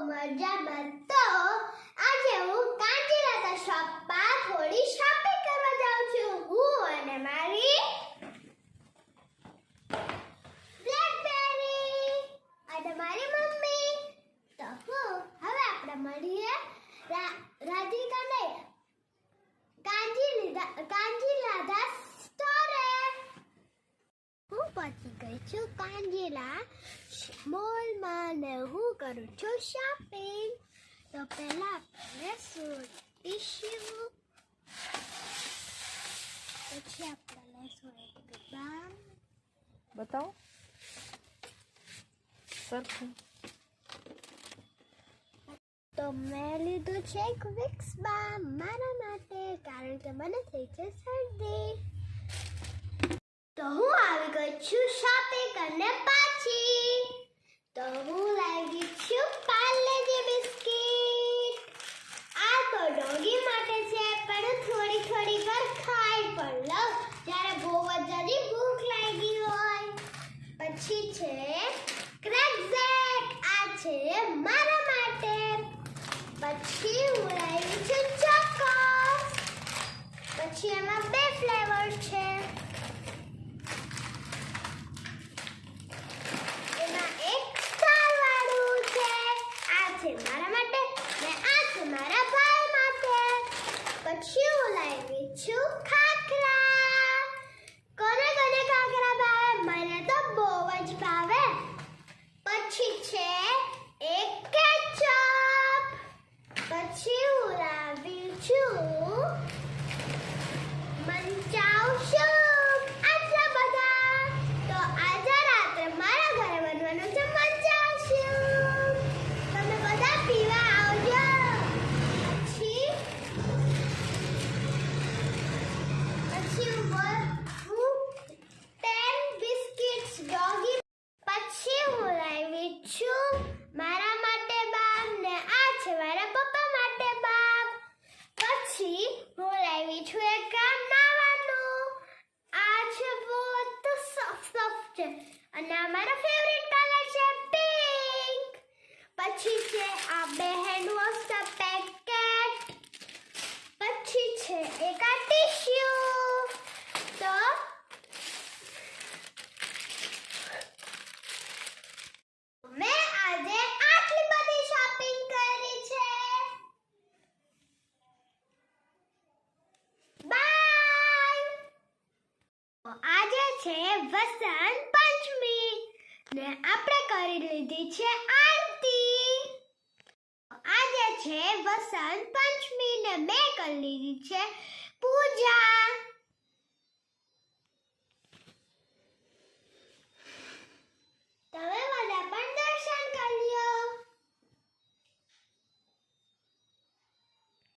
મજામાં. તો આજે હું કાંજીલાતા શોપમાં થોડી શોપિંગ કરવા જાઉં છું. હું અને મારી બ્લેકબેરી અને મારી મમ્મી. તો હવે આપણે મળીએ રાધિકાને કાંજીલાતા સ્ટોરે. હું પહોંચી ગઈ છું કાંજીલા મોલમાં ને હું કરું છું શોપિંગ. તો પહેલા આપણે ટીશ્યુ, પછી આપણે લેશું એક બામ. બતાવો સરખું. તો મેં લીધું છે એક વિક્સ બામ મારા માટે, કારણ કે મને થઈ છે શરદી. તો હું આવી ગઈ છું શોપિંગ અને પાછી. તો હું લાવી છું પાર્લેજી બિસ્કિટ. આ તો ડોગી માટે છે, પણ થોડી થોડી વાર ખાઈ પણ લઉં જ્યારે બહુ જ જલ્દી ભૂખ લાગી હોય. પછી છે ક્રેકઝેક, આ છે મારા માટે. પછી હું લાવી છું ચોકો. પછી એમાં 2 ફ્લેવર છે. એમાં એક સ્ટાર વાળું છે. આ છે મારા માટે ને આ છે મારા ભાઈ માટે. પછી હું લાવી છું ખાખરા. કોને કોને ખાખરા ભાવે? મને તો બહુ જ ભાવે. પછી છે એક કેચઅપ. પછી હું લાવી છું મંચાવ સૂપ. આટલા બધા. તો આજે રાત્રે મારા ઘરે બનવાનું છે મંચાવ સૂપ. તમે બધા પીવા આવજો. પછી હું 10 બિસ્કિટ્સ ડોગી. પછી હું લાવી છું મારા માટે બામ ને આ છે મારા પપ્પા માટે બામ. પછી હું લાવી છું એક નાવાનું. આ છે બહુ સોફ્ટ છે અને આ મારો ફેવરિટ કલર છે પિંક. પછી છે આ 2 હેન્ડ વોશના પેકેટ. પછી છે એક આ ટીશ્યુ. તો મેં આજે આટલી બધી શોપિંગ કરી છે. બાય. આજે છે વસંત પંચમી ને આપણે કરી લીધી છે આરતી. આજે છે વસંત પંચમી ને મેં કરી લીધી છે પૂજા.